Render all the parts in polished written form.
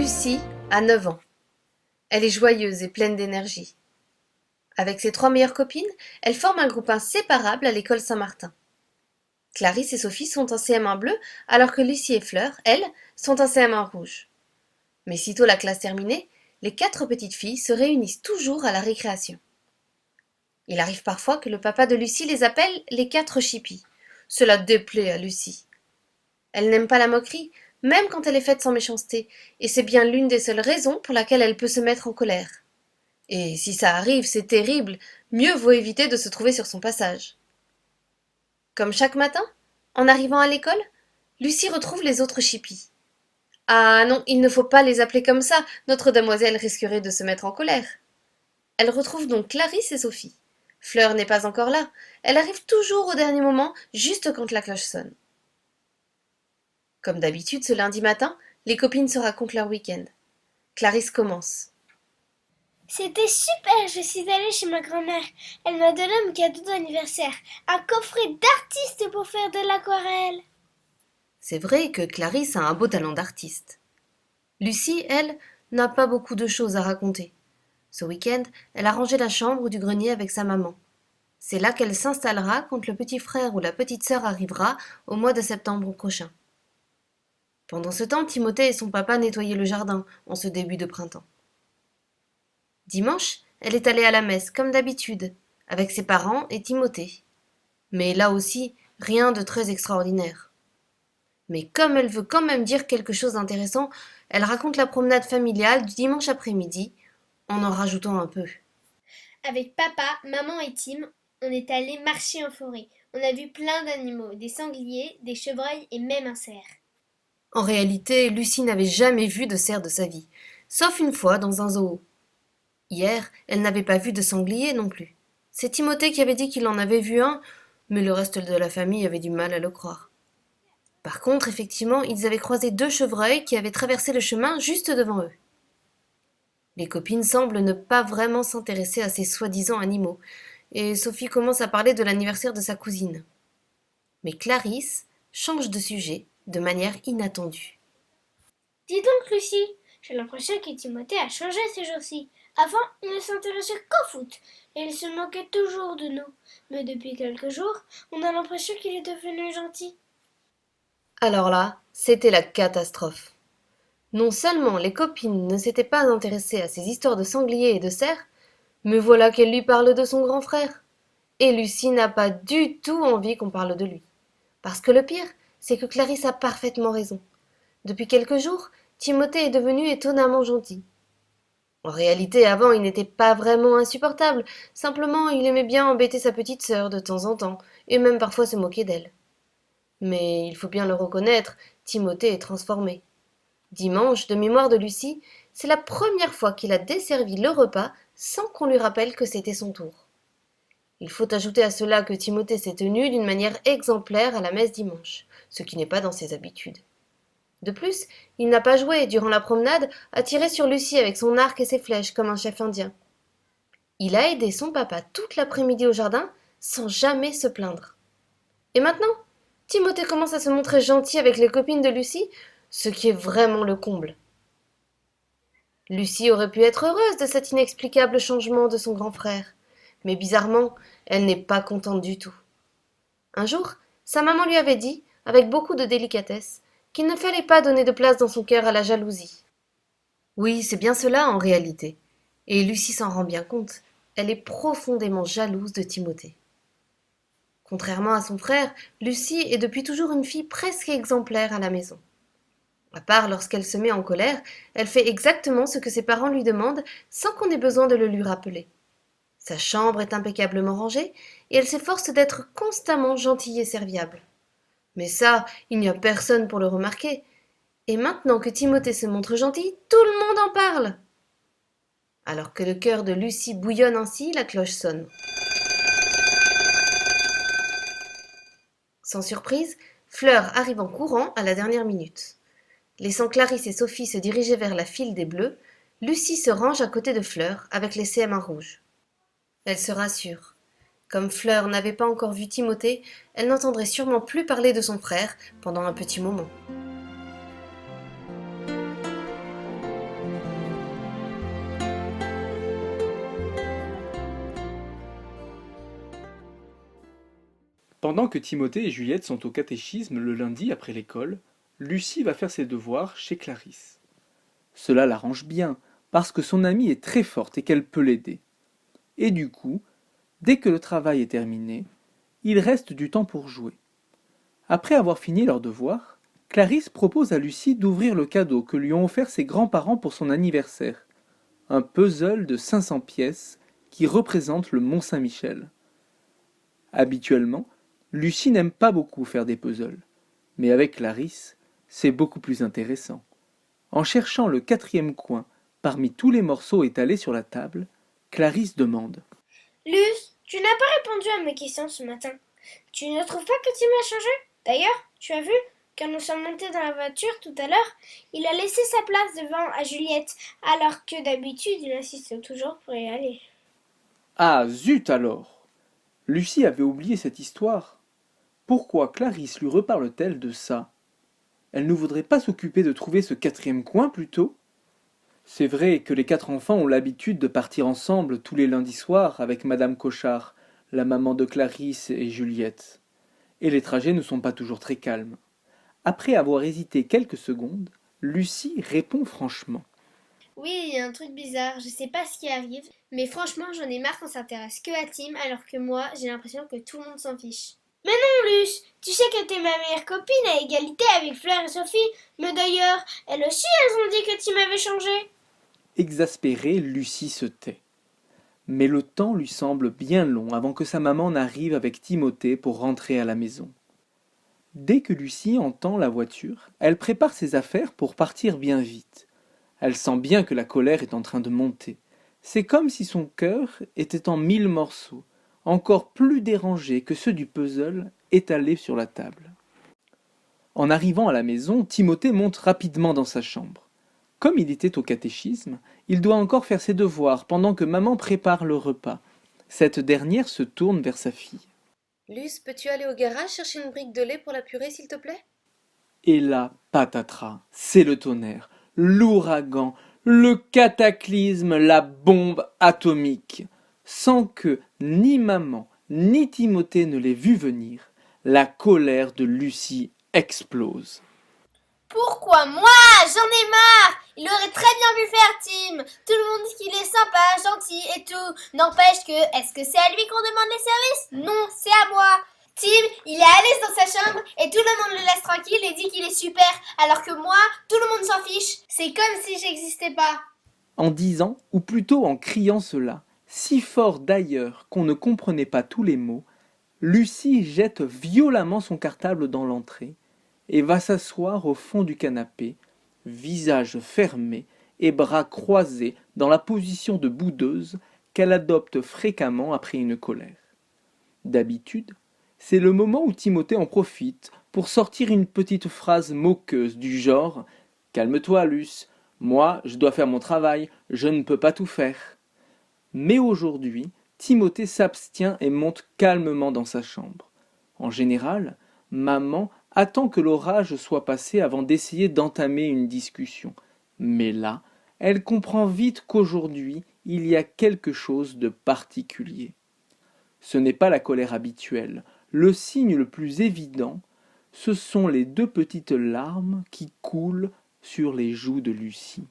Lucie a 9 ans. Elle est joyeuse et pleine d'énergie. Avec ses 3 meilleures copines, elle forme un groupe inséparable à l'école Saint-Martin. Clarisse et Sophie sont en CM1 bleu, alors que Lucie et Fleur, elles, sont en CM1 rouge. Mais sitôt la classe terminée, les 4 petites filles se réunissent toujours à la récréation. Il arrive parfois que le papa de Lucie les appelle les 4 chippies. Cela déplaît à Lucie. Elle n'aime pas la moquerie, même quand elle est faite sans méchanceté, et c'est bien l'une des seules raisons pour laquelle elle peut se mettre en colère. Et si ça arrive, c'est terrible, mieux vaut éviter de se trouver sur son passage. Comme chaque matin, en arrivant à l'école, Lucie retrouve les autres chippies. Ah non, il ne faut pas les appeler comme ça, notre demoiselle risquerait de se mettre en colère. Elle retrouve donc Clarisse et Sophie. Fleur n'est pas encore là, elle arrive toujours au dernier moment, juste quand la cloche sonne. Comme d'habitude ce lundi matin, les copines se racontent leur week-end. Clarisse commence. C'était super, je suis allée chez ma grand-mère. Elle m'a donné mon cadeau d'anniversaire, un coffret d'artiste pour faire de l'aquarelle. C'est vrai que Clarisse a un beau talent d'artiste. Lucie, elle, n'a pas beaucoup de choses à raconter. Ce week-end, elle a rangé la chambre du grenier avec sa maman. C'est là qu'elle s'installera quand le petit frère ou la petite sœur arrivera au mois de septembre prochain. Pendant ce temps, Timothée et son papa nettoyaient le jardin en ce début de printemps. Dimanche, elle est allée à la messe, comme d'habitude, avec ses parents et Timothée. Mais là aussi, rien de très extraordinaire. Mais comme elle veut quand même dire quelque chose d'intéressant, elle raconte la promenade familiale du dimanche après-midi, en rajoutant un peu. Avec papa, maman et Tim, on est allé marcher en forêt. On a vu plein d'animaux, des sangliers, des chevreuils et même un cerf. En réalité, Lucie n'avait jamais vu de cerf de sa vie, sauf une fois dans un zoo. Hier, elle n'avait pas vu de sanglier non plus. C'est Timothée qui avait dit qu'il en avait vu un, mais le reste de la famille avait du mal à le croire. Par contre, effectivement, ils avaient croisé 2 chevreuils qui avaient traversé le chemin juste devant eux. Les copines semblent ne pas vraiment s'intéresser à ces soi-disant animaux, et Sophie commence à parler de l'anniversaire de sa cousine. Mais Clarisse change de sujet de manière inattendue. Dis donc, Lucie, j'ai l'impression que Timothée a changé ces jours-ci. Avant, il ne s'intéressait qu'au foot et il se moquait toujours de nous. Mais depuis quelques jours, on a l'impression qu'il est devenu gentil. Alors là, c'était la catastrophe. Non seulement les copines ne s'étaient pas intéressées à ces histoires de sangliers et de cerfs, mais voilà qu'elle lui parle de son grand frère. Et Lucie n'a pas du tout envie qu'on parle de lui. Parce que le pire, c'est que Clarisse a parfaitement raison. Depuis quelques jours, Timothée est devenu étonnamment gentil. En réalité, avant, il n'était pas vraiment insupportable, simplement il aimait bien embêter sa petite sœur de temps en temps, et même parfois se moquer d'elle. Mais il faut bien le reconnaître, Timothée est transformé. Dimanche, de mémoire de Lucie, c'est la première fois qu'il a desservi le repas sans qu'on lui rappelle que c'était son tour. Il faut ajouter à cela que Timothée s'est tenu d'une manière exemplaire à la messe dimanche, ce qui n'est pas dans ses habitudes. De plus, il n'a pas joué, durant la promenade, à tirer sur Lucie avec son arc et ses flèches comme un chef indien. Il a aidé son papa toute l'après-midi au jardin sans jamais se plaindre. Et maintenant, Timothée commence à se montrer gentil avec les copines de Lucie, ce qui est vraiment le comble. Lucie aurait pu être heureuse de cet inexplicable changement de son grand frère, mais bizarrement, elle n'est pas contente du tout. Un jour, sa maman lui avait dit, avec beaucoup de délicatesse, qu'il ne fallait pas donner de place dans son cœur à la jalousie. Oui, c'est bien cela en réalité, et Lucie s'en rend bien compte. Elle est profondément jalouse de Timothée. Contrairement à son frère, Lucie est depuis toujours une fille presque exemplaire à la maison. À part lorsqu'elle se met en colère, elle fait exactement ce que ses parents lui demandent sans qu'on ait besoin de le lui rappeler. Sa chambre est impeccablement rangée et elle s'efforce d'être constamment gentille et serviable. Mais ça, il n'y a personne pour le remarquer. Et maintenant que Timothée se montre gentil, tout le monde en parle. Alors que le cœur de Lucie bouillonne ainsi, la cloche sonne. Sans surprise, Fleur arrive en courant à la dernière minute. Laissant Clarisse et Sophie se diriger vers la file des Bleus, Lucie se range à côté de Fleur avec les CM1 rouges. Elle se rassure. Comme Fleur n'avait pas encore vu Timothée, elle n'entendrait sûrement plus parler de son frère pendant un petit moment. Pendant que Timothée et Juliette sont au catéchisme le lundi après l'école, Lucie va faire ses devoirs chez Clarisse. Cela l'arrange bien, parce que son amie est très forte et qu'elle peut l'aider. Et du coup, dès que le travail est terminé, il reste du temps pour jouer. Après avoir fini leurs devoirs, Clarisse propose à Lucie d'ouvrir le cadeau que lui ont offert ses grands-parents pour son anniversaire, un puzzle de 500 pièces qui représente le Mont Saint-Michel. Habituellement, Lucie n'aime pas beaucoup faire des puzzles, mais avec Clarisse, c'est beaucoup plus intéressant. En cherchant le quatrième coin parmi tous les morceaux étalés sur la table, Clarisse demande. Luce, tu n'as pas répondu à mes questions ce matin. Tu ne trouves pas que Tim a changé? D'ailleurs, tu as vu, quand nous sommes montés dans la voiture tout à l'heure, il a laissé sa place devant à Juliette, alors que d'habitude il insiste toujours pour y aller. Ah zut alors! Lucie avait oublié cette histoire. Pourquoi Clarisse lui reparle-t-elle de ça? Elle ne voudrait pas s'occuper de trouver ce quatrième coin plutôt? C'est vrai que les 4 enfants ont l'habitude de partir ensemble tous les lundis soirs avec Madame Cochard, la maman de Clarisse et Juliette. Et les trajets ne sont pas toujours très calmes. Après avoir hésité quelques secondes, Lucie répond franchement. Oui, il y a un truc bizarre, je sais pas ce qui arrive, mais franchement, j'en ai marre qu'on s'intéresse que à Tim, alors que moi, j'ai l'impression que tout le monde s'en fiche. Mais non, Luce, tu sais que t'es ma meilleure copine à égalité avec Fleur et Sophie, mais d'ailleurs, elles aussi, elles ont dit que Tim avait changé. Exaspérée, Lucie se tait. Mais le temps lui semble bien long avant que sa maman n'arrive avec Timothée pour rentrer à la maison. Dès que Lucie entend la voiture, elle prépare ses affaires pour partir bien vite. Elle sent bien que la colère est en train de monter. C'est comme si son cœur était en 1000 morceaux, encore plus dérangés que ceux du puzzle étalés sur la table. En arrivant à la maison, Timothée monte rapidement dans sa chambre. Comme il était au catéchisme, il doit encore faire ses devoirs pendant que maman prépare le repas. Cette dernière se tourne vers sa fille. Luce, peux-tu aller au garage chercher une brique de lait pour la purée, s'il te plaît? Et là, patatras, c'est le tonnerre, l'ouragan, le cataclysme, la bombe atomique. Sans que ni maman ni Timothée ne l'aient vu venir, la colère de Lucie explose. Pourquoi moi? J'en ai marre! Il aurait très bien pu faire Tim. Tout le monde dit qu'il est sympa, gentil et tout. N'empêche que, est-ce que c'est à lui qu'on demande les services? Non, c'est à moi. Tim, il est à l'aise dans sa chambre et tout le monde le laisse tranquille et dit qu'il est super, alors que moi, tout le monde s'en fiche. C'est comme si j'existais pas. En disant, ou plutôt en criant cela, si fort d'ailleurs qu'on ne comprenait pas tous les mots, Lucie jette violemment son cartable dans l'entrée et va s'asseoir au fond du canapé, visage fermé et bras croisés dans la position de boudeuse qu'elle adopte fréquemment après une colère. D'habitude, c'est le moment où Timothée en profite pour sortir une petite phrase moqueuse du genre « Calme-toi, Luce, moi, je dois faire mon travail, je ne peux pas tout faire. » Mais aujourd'hui, Timothée s'abstient et monte calmement dans sa chambre. En général, maman attend que l'orage soit passé avant d'essayer d'entamer une discussion. Mais là, elle comprend vite qu'aujourd'hui, il y a quelque chose de particulier. Ce n'est pas la colère habituelle. Le signe le plus évident, ce sont les 2 petites larmes qui coulent sur les joues de Lucie.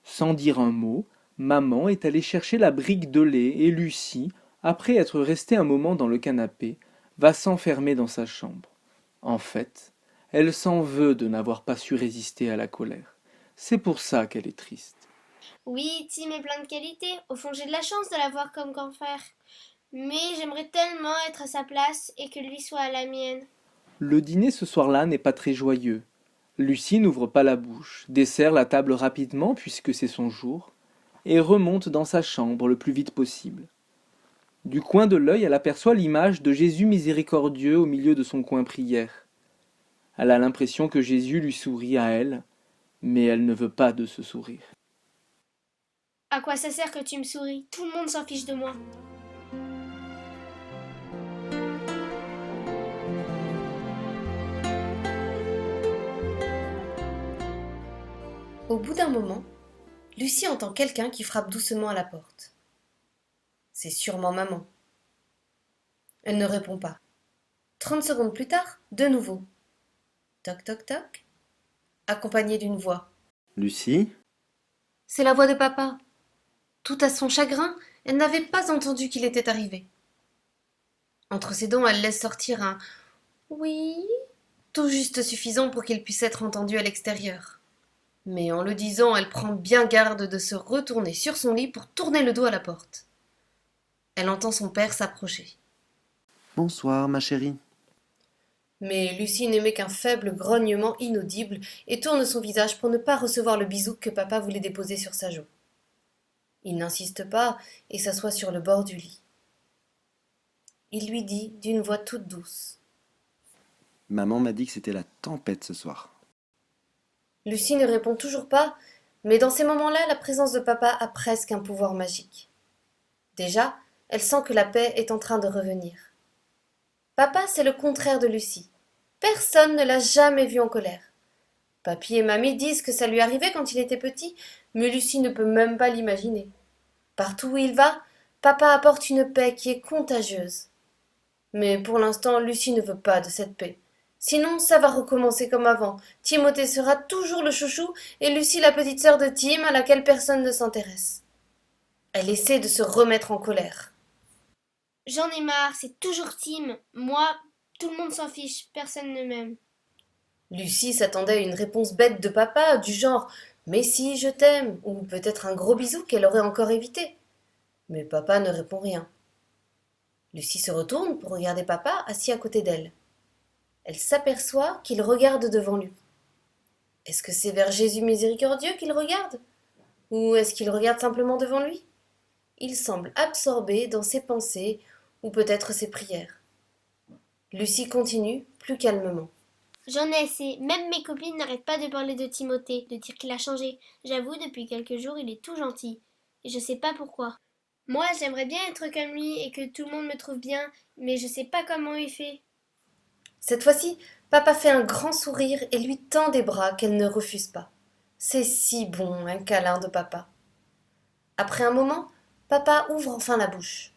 Sans dire un mot, maman est allée chercher la brique de lait et Lucie, après être restée un moment dans le canapé, va s'enfermer dans sa chambre. En fait, elle s'en veut de n'avoir pas su résister à la colère. C'est pour ça qu'elle est triste. Oui, Tim est plein de qualités. Au fond, j'ai de la chance de l'avoir comme grand frère. Mais j'aimerais tellement être à sa place et que lui soit à la mienne. Le dîner ce soir-là n'est pas très joyeux. Lucie n'ouvre pas la bouche, dessert la table rapidement puisque c'est son jour, et remonte dans sa chambre le plus vite possible. Du coin de l'œil, elle aperçoit l'image de Jésus miséricordieux au milieu de son coin prière. Elle a l'impression que Jésus lui sourit à elle, mais elle ne veut pas de ce sourire. À quoi ça sert que tu me souris? Tout le monde s'en fiche de moi. Au bout d'un moment, Lucie entend quelqu'un qui frappe doucement à la porte. C'est sûrement maman. Elle ne répond pas. 30 secondes plus tard, de nouveau. Toc toc toc, accompagné d'une voix. Lucie? C'est la voix de papa. Tout à son chagrin, elle n'avait pas entendu qu'il était arrivé. Entre ses dents, elle laisse sortir un oui, tout juste suffisant pour qu'il puisse être entendu à l'extérieur. Mais en le disant, elle prend bien garde de se retourner sur son lit pour tourner le dos à la porte. Elle entend son père s'approcher. Bonsoir, ma chérie. Mais Lucie n'émet qu'un faible grognement inaudible et tourne son visage pour ne pas recevoir le bisou que papa voulait déposer sur sa joue. Il n'insiste pas et s'assoit sur le bord du lit. Il lui dit d'une voix toute douce. Maman m'a dit que c'était la tempête ce soir. Lucie ne répond toujours pas, mais dans ces moments-là, la présence de papa a presque un pouvoir magique. Déjà, elle sent que la paix est en train de revenir. Papa, c'est le contraire de Lucie. Personne ne l'a jamais vu en colère. Papy et mamie disent que ça lui arrivait quand il était petit, mais Lucie ne peut même pas l'imaginer. Partout où il va, papa apporte une paix qui est contagieuse. Mais pour l'instant, Lucie ne veut pas de cette paix. Sinon, ça va recommencer comme avant. Timothée sera toujours le chouchou et Lucie la petite sœur de Tim à laquelle personne ne s'intéresse. Elle essaie de se remettre en colère. J'en ai marre, c'est toujours Tim. Moi, tout le monde s'en fiche, personne ne m'aime. Lucie s'attendait à une réponse bête de papa, du genre « Mais si, je t'aime » ou peut-être un gros bisou qu'elle aurait encore évité. Mais papa ne répond rien. Lucie se retourne pour regarder papa assis à côté d'elle. Elle s'aperçoit qu'il regarde devant lui. Est-ce que c'est vers Jésus miséricordieux qu'il regarde? Ou est-ce qu'il regarde simplement devant lui? Il semble absorbé dans ses pensées ou peut-être ses prières. Lucie continue plus calmement. J'en ai assez. Même mes copines n'arrêtent pas de parler de Timothée, de dire qu'il a changé. J'avoue, depuis quelques jours, il est tout gentil. Et je sais pas pourquoi. Moi, j'aimerais bien être comme lui et que tout le monde me trouve bien, mais je sais pas comment il fait. Cette fois-ci, papa fait un grand sourire et lui tend des bras qu'elle ne refuse pas. C'est si bon, un câlin de papa. Après un moment, papa ouvre enfin la bouche.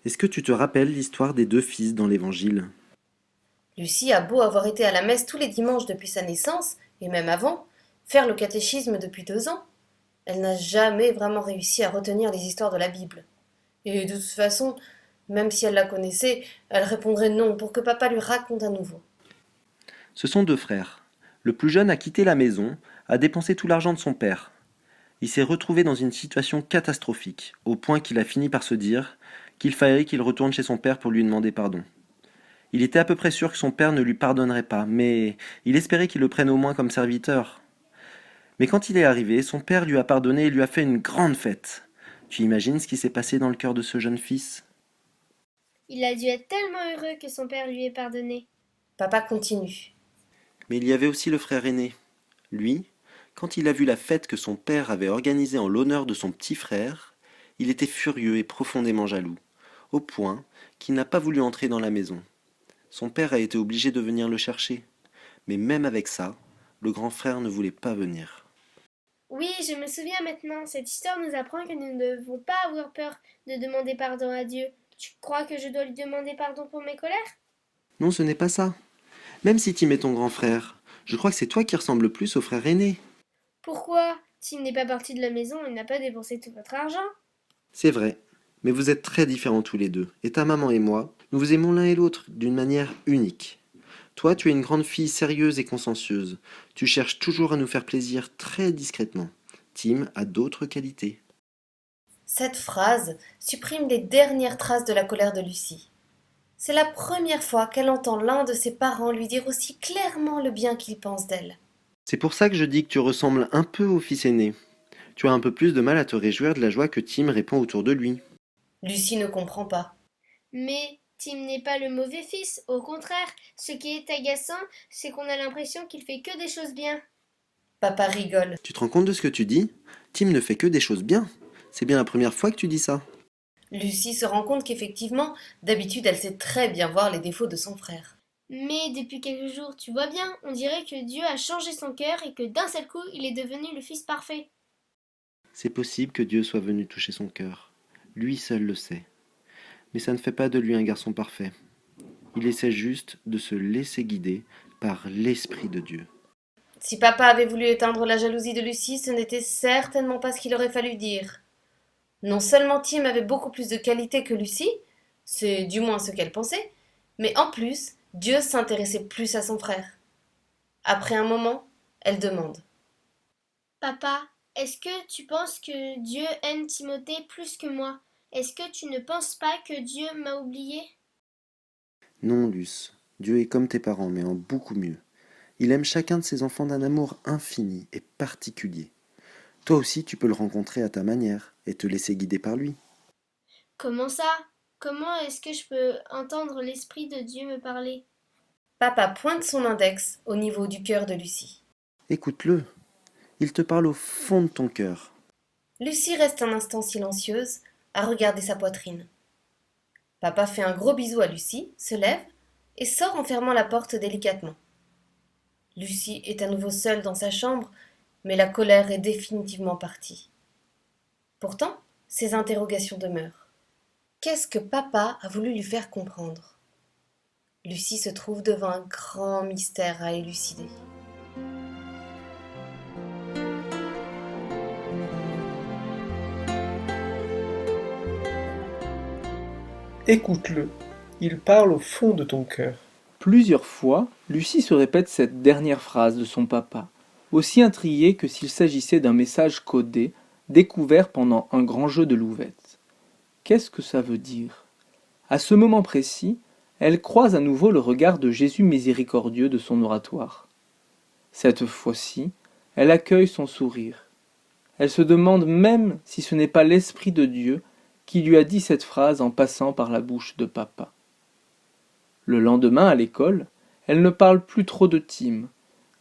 Est-ce que tu te rappelles l'histoire des deux fils dans l'Évangile? Lucie a beau avoir été à la messe tous les dimanches depuis sa naissance, et même avant, faire le catéchisme depuis 2 ans, elle n'a jamais vraiment réussi à retenir les histoires de la Bible. Et de toute façon, même si elle la connaissait, elle répondrait non pour que papa lui raconte à nouveau. Ce sont deux frères. Le plus jeune a quitté la maison, a dépensé tout l'argent de son père. Il s'est retrouvé dans une situation catastrophique, au point qu'il a fini par se dire qu'il fallait qu'il retourne chez son père pour lui demander pardon. Il était à peu près sûr que son père ne lui pardonnerait pas, mais il espérait qu'il le prenne au moins comme serviteur. Mais quand il est arrivé, son père lui a pardonné et lui a fait une grande fête. Tu imagines ce qui s'est passé dans le cœur de ce jeune fils? Il a dû être tellement heureux que son père lui ait pardonné. Papa continue. Mais il y avait aussi le frère aîné. Lui, quand il a vu la fête que son père avait organisée en l'honneur de son petit frère, il était furieux et profondément jaloux, au point qu'il n'a pas voulu entrer dans la maison. Son père a été obligé de venir le chercher. Mais même avec ça, le grand frère ne voulait pas venir. Oui, je me souviens maintenant. Cette histoire nous apprend que nous ne devons pas avoir peur de demander pardon à Dieu. Tu crois que je dois lui demander pardon pour mes colères? Non, ce n'est pas ça. Même si Tim est ton grand frère, je crois que c'est toi qui ressembles le plus au frère aîné. Pourquoi? Tim n'est pas parti de la maison et n'a pas dépensé tout votre argent. C'est vrai, mais vous êtes très différents tous les deux, et ta maman et moi, nous vous aimons l'un et l'autre d'une manière unique. Toi, tu es une grande fille sérieuse et consciencieuse. Tu cherches toujours à nous faire plaisir très discrètement. Tim a d'autres qualités. Cette phrase supprime les dernières traces de la colère de Lucie. C'est la première fois qu'elle entend l'un de ses parents lui dire aussi clairement le bien qu'il pense d'elle. C'est pour ça que je dis que tu ressembles un peu au fils aîné. Tu as un peu plus de mal à te réjouir de la joie que Tim répand autour de lui. Lucie ne comprend pas. Mais Tim n'est pas le mauvais fils. Au contraire, ce qui est agaçant, c'est qu'on a l'impression qu'il fait que des choses bien. Papa rigole. Tu te rends compte de ce que tu dis? Tim ne fait que des choses bien. C'est bien la première fois que tu dis ça. Lucie se rend compte qu'effectivement, d'habitude, elle sait très bien voir les défauts de son frère. Mais depuis quelques jours, tu vois bien, on dirait que Dieu a changé son cœur et que d'un seul coup, il est devenu le fils parfait. C'est possible que Dieu soit venu toucher son cœur. Lui seul le sait. Mais ça ne fait pas de lui un garçon parfait. Il essaie juste de se laisser guider par l'Esprit de Dieu. Si papa avait voulu éteindre la jalousie de Lucie, ce n'était certainement pas ce qu'il aurait fallu dire. Non seulement Tim avait beaucoup plus de qualités que Lucie, c'est du moins ce qu'elle pensait, mais en plus, Dieu s'intéressait plus à son frère. Après un moment, elle demande. Papa, est-ce que tu penses que Dieu aime Timothée plus que moi? Est-ce que tu ne penses pas que Dieu m'a oublié? Non, Luce, Dieu est comme tes parents, mais en beaucoup mieux. Il aime chacun de ses enfants d'un amour infini et particulier. Toi aussi, tu peux le rencontrer à ta manière et te laisser guider par lui. Comment ça? Comment est-ce que je peux entendre l'Esprit de Dieu me parler? Papa pointe son index au niveau du cœur de Lucie. Écoute-le. Il te parle au fond de ton cœur. Lucie reste un instant silencieuse, à regarder sa poitrine. Papa fait un gros bisou à Lucie, se lève et sort en fermant la porte délicatement. Lucie est à nouveau seule dans sa chambre, mais la colère est définitivement partie. Pourtant, ses interrogations demeurent. Qu'est-ce que papa a voulu lui faire comprendre? Lucie se trouve devant un grand mystère à élucider. Écoute-le, il parle au fond de ton cœur. Plusieurs fois, Lucie se répète cette dernière phrase de son papa, aussi intriguée que s'il s'agissait d'un message codé, découvert pendant un grand jeu de louvettes. Qu'est-ce que ça veut dire? À ce moment précis, elle croise à nouveau le regard de Jésus miséricordieux de son oratoire. Cette fois-ci, elle accueille son sourire. Elle se demande même si ce n'est pas l'Esprit de Dieu qui lui a dit cette phrase en passant par la bouche de papa. Le lendemain, à l'école, elle ne parle plus trop de Tim.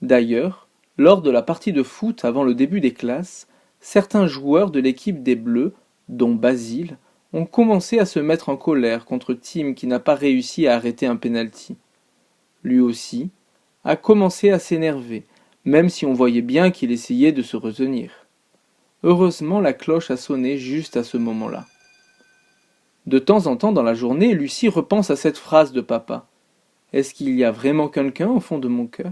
D'ailleurs, lors de la partie de foot avant le début des classes, certains joueurs de l'équipe des Bleus, dont Basile, ont commencé à se mettre en colère contre Tim qui n'a pas réussi à arrêter un penalty. Lui aussi a commencé à s'énerver, même si on voyait bien qu'il essayait de se retenir. Heureusement, la cloche a sonné juste à ce moment-là. De temps en temps dans la journée, Lucie repense à cette phrase de papa. Est-ce qu'il y a vraiment quelqu'un au fond de mon cœur?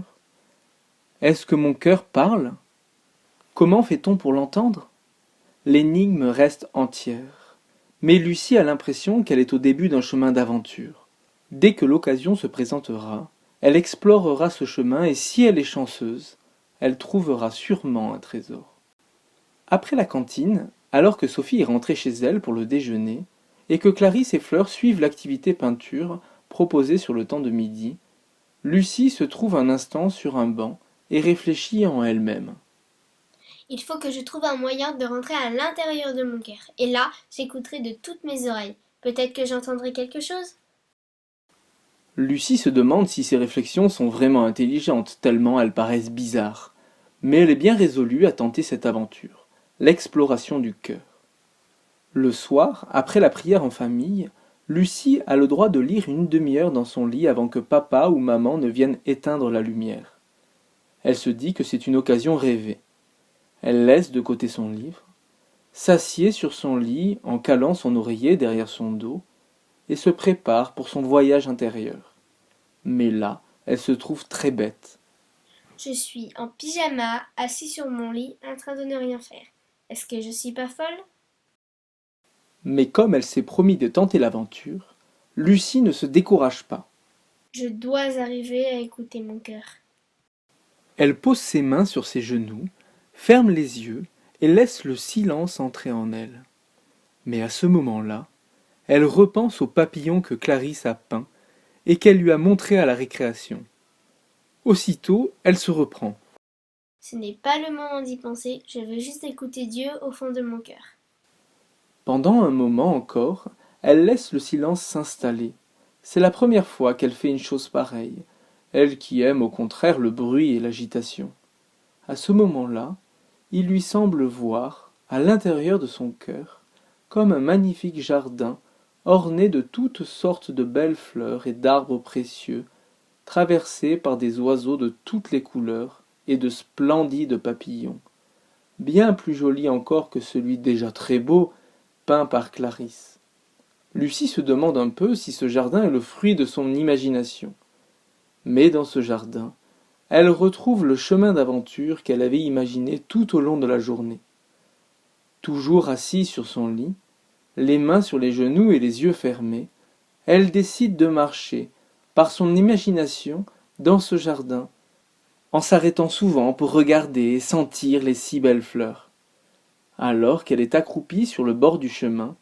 Est-ce que mon cœur parle? Comment fait-on pour l'entendre? L'énigme reste entière. Mais Lucie a l'impression qu'elle est au début d'un chemin d'aventure. Dès que l'occasion se présentera, elle explorera ce chemin et si elle est chanceuse, elle trouvera sûrement un trésor. Après la cantine, alors que Sophie est rentrée chez elle pour le déjeuner, et que Clarisse et Fleur suivent l'activité peinture proposée sur le temps de midi, Lucie se trouve un instant sur un banc et réfléchit en elle-même. Il faut que je trouve un moyen de rentrer à l'intérieur de mon cœur. Et là, j'écouterai de toutes mes oreilles. Peut-être que j'entendrai quelque chose? Lucie se demande si ses réflexions sont vraiment intelligentes, tellement elles paraissent bizarres. Mais elle est bien résolue à tenter cette aventure, l'exploration du cœur. Le soir, après la prière en famille, Lucie a le droit de lire une demi-heure dans son lit avant que papa ou maman ne viennent éteindre la lumière. Elle se dit que c'est une occasion rêvée. Elle laisse de côté son livre, s'assied sur son lit en calant son oreiller derrière son dos, et se prépare pour son voyage intérieur. Mais là, elle se trouve très bête. Je suis en pyjama, assis sur mon lit, en train de ne rien faire. Est-ce que je suis pas folle? Mais comme elle s'est promis de tenter l'aventure, Lucie ne se décourage pas. Je dois arriver à écouter mon cœur. Elle pose ses mains sur ses genoux, ferme les yeux et laisse le silence entrer en elle. Mais à ce moment-là, elle repense au papillon que Clarisse a peint et qu'elle lui a montré à la récréation. Aussitôt, elle se reprend. Ce n'est pas le moment d'y penser, je veux juste écouter Dieu au fond de mon cœur. Pendant un moment encore, elle laisse le silence s'installer. C'est la première fois qu'elle fait une chose pareille, elle qui aime au contraire le bruit et l'agitation. À ce moment-là, il lui semble voir, à l'intérieur de son cœur, comme un magnifique jardin orné de toutes sortes de belles fleurs et d'arbres précieux, traversé par des oiseaux de toutes les couleurs et de splendides papillons, bien plus jolis encore que celui déjà très beau peint par Clarisse. Lucie se demande un peu si ce jardin est le fruit de son imagination. Mais dans ce jardin, elle retrouve le chemin d'aventure qu'elle avait imaginé tout au long de la journée. Toujours assise sur son lit, les mains sur les genoux et les yeux fermés, elle décide de marcher, par son imagination, dans ce jardin, en s'arrêtant souvent pour regarder et sentir les si belles fleurs. Alors qu'elle est accroupie sur le bord du chemin,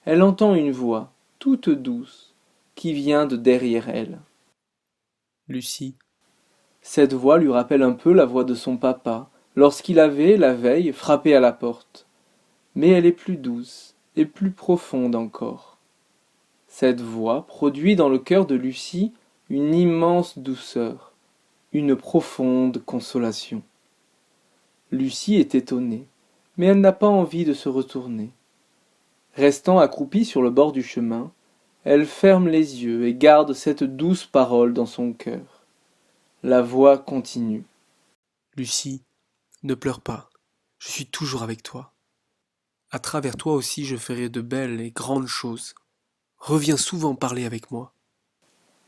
elle entend une voix, toute douce, qui vient de derrière elle. Lucie, Cette voix lui rappelle un peu la voix de son papa, lorsqu'il avait, la veille, frappé à la porte. Mais elle est plus douce et plus profonde encore. Cette voix produit dans le cœur de Lucie une immense douceur, une profonde consolation. Lucie est étonnée, mais elle n'a pas envie de se retourner. Restant accroupie sur le bord du chemin, elle ferme les yeux et garde cette douce parole dans son cœur. La voix continue. Lucie, ne pleure pas, je suis toujours avec toi. À travers toi aussi je ferai de belles et grandes choses. Reviens souvent parler avec moi.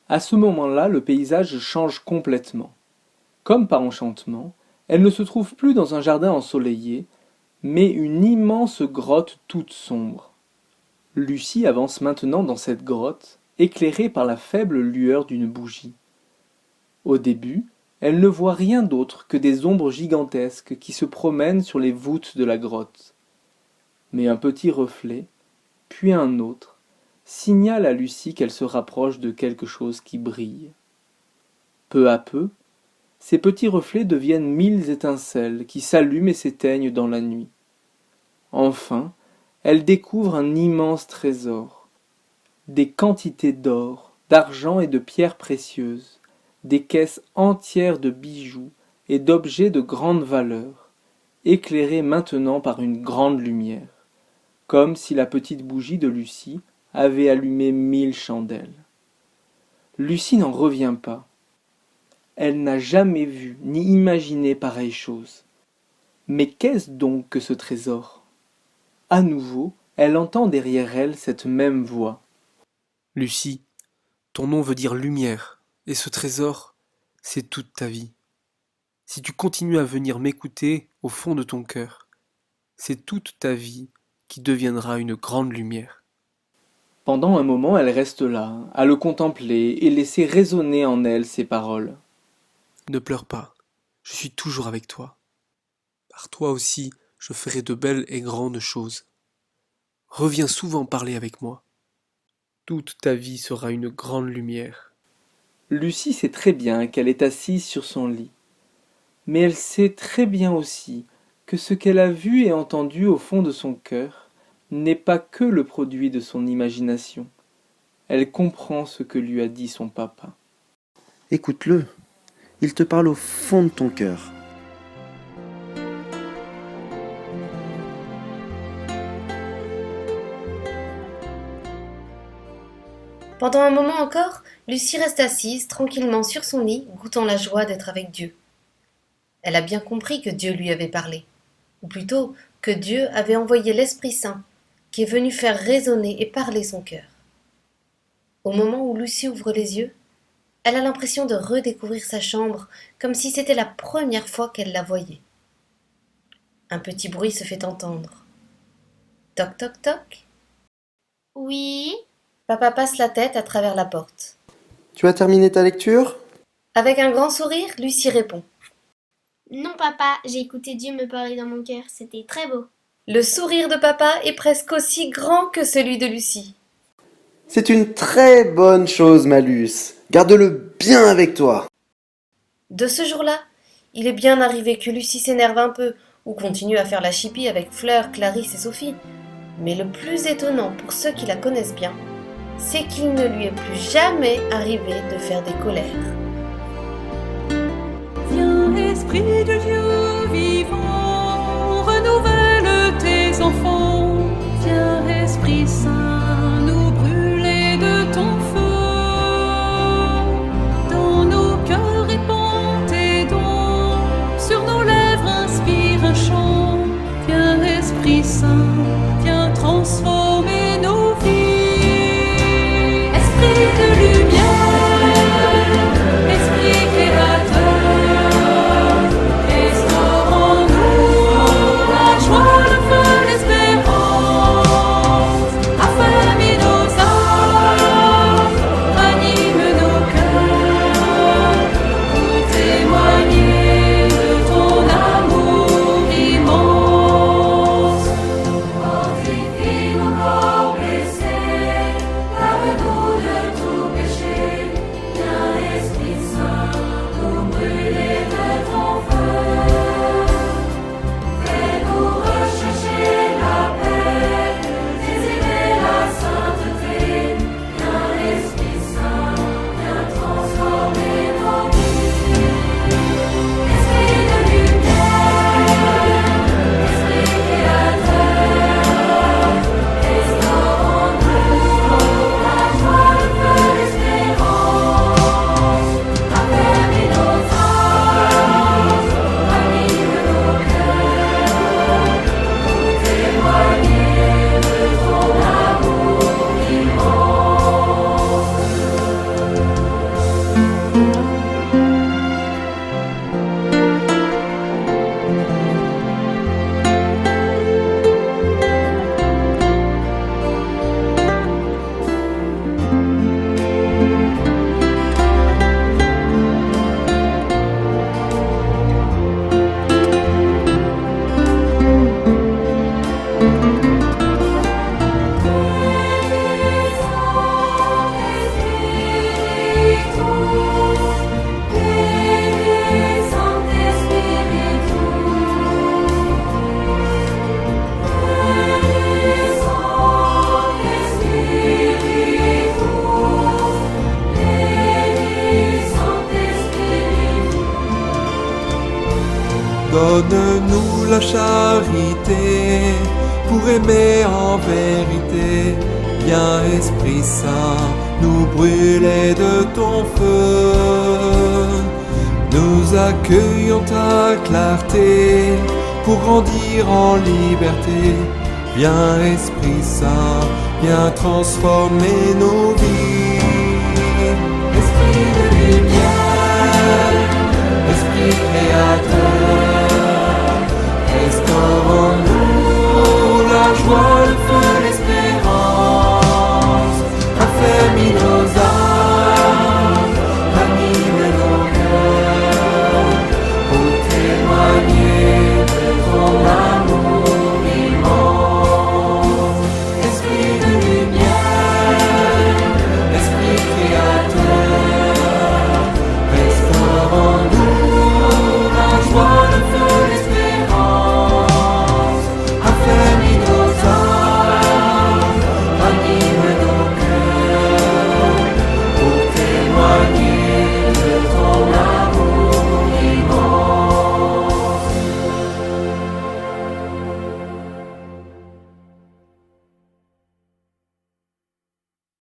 À ce moment-là, le paysage change complètement. Comme par enchantement, elle ne se trouve plus dans un jardin ensoleillé, mais une immense grotte toute sombre. Lucie avance maintenant dans cette grotte, éclairée par la faible lueur d'une bougie. Au début, elle ne voit rien d'autre que des ombres gigantesques qui se promènent sur les voûtes de la grotte. Mais un petit reflet, puis un autre, signale à Lucie qu'elle se rapproche de quelque chose qui brille. Peu à peu, ces petits reflets deviennent 1000 étincelles qui s'allument et s'éteignent dans la nuit. Enfin, elle découvre un immense trésor, des quantités d'or, d'argent et de pierres précieuses, des caisses entières de bijoux et d'objets de grande valeur, éclairés maintenant par une grande lumière, comme si la petite bougie de Lucie avait allumé 1000 chandelles. Lucie n'en revient pas. Elle n'a jamais vu ni imaginé pareille chose. Mais qu'est-ce donc que ce trésor? À nouveau, elle entend derrière elle cette même voix. Lucie, ton nom veut dire lumière, et ce trésor, c'est toute ta vie. Si tu continues à venir m'écouter au fond de ton cœur, c'est toute ta vie qui deviendra une grande lumière. Pendant un moment, elle reste là, à le contempler et laisser résonner en elle ces paroles. Ne pleure pas, je suis toujours avec toi. Par toi aussi, je ferai de belles et grandes choses. Reviens souvent parler avec moi. Toute ta vie sera une grande lumière. Lucie sait très bien qu'elle est assise sur son lit. Mais elle sait très bien aussi que ce qu'elle a vu et entendu au fond de son cœur n'est pas que le produit de son imagination. Elle comprend ce que lui a dit son papa. Écoute-le, il te parle au fond de ton cœur. Pendant un moment encore, Lucie reste assise tranquillement sur son lit, goûtant la joie d'être avec Dieu. Elle a bien compris que Dieu lui avait parlé, ou plutôt que Dieu avait envoyé l'Esprit Saint, qui est venu faire résonner et parler son cœur. Au moment où Lucie ouvre les yeux, elle a l'impression de redécouvrir sa chambre, comme si c'était la première fois qu'elle la voyait. Un petit bruit se fait entendre. Toc toc toc. Oui. Papa passe la tête à travers la porte. Tu as terminé ta lecture? Avec un grand sourire, Lucie répond. Non, papa, j'ai écouté Dieu me parler dans mon cœur, c'était très beau. Le sourire de papa est presque aussi grand que celui de Lucie. C'est une très bonne chose, Malus. Garde-le bien avec toi. De ce jour-là, il est bien arrivé que Lucie s'énerve un peu ou continue à faire la chipie avec Fleur, Clarisse et Sophie. Mais le plus étonnant pour ceux qui la connaissent bien, c'est qu'il ne lui est plus jamais arrivé de faire des colères. Viens, Esprit de Dieu vivant, renouvelle tes enfants. Viens, Esprit Saint, nous brûler de ton feu. Dans nos cœurs répands tes dons, sur nos lèvres inspire un chant. Viens, Esprit Saint, viens transformer nos vies. Donne-nous la charité pour aimer en vérité. Viens Esprit Saint, nous brûler de ton feu. Nous accueillons ta clarté pour grandir en liberté. Viens Esprit Saint, viens transformer nos vies. Esprit de lumière, Esprit créateur,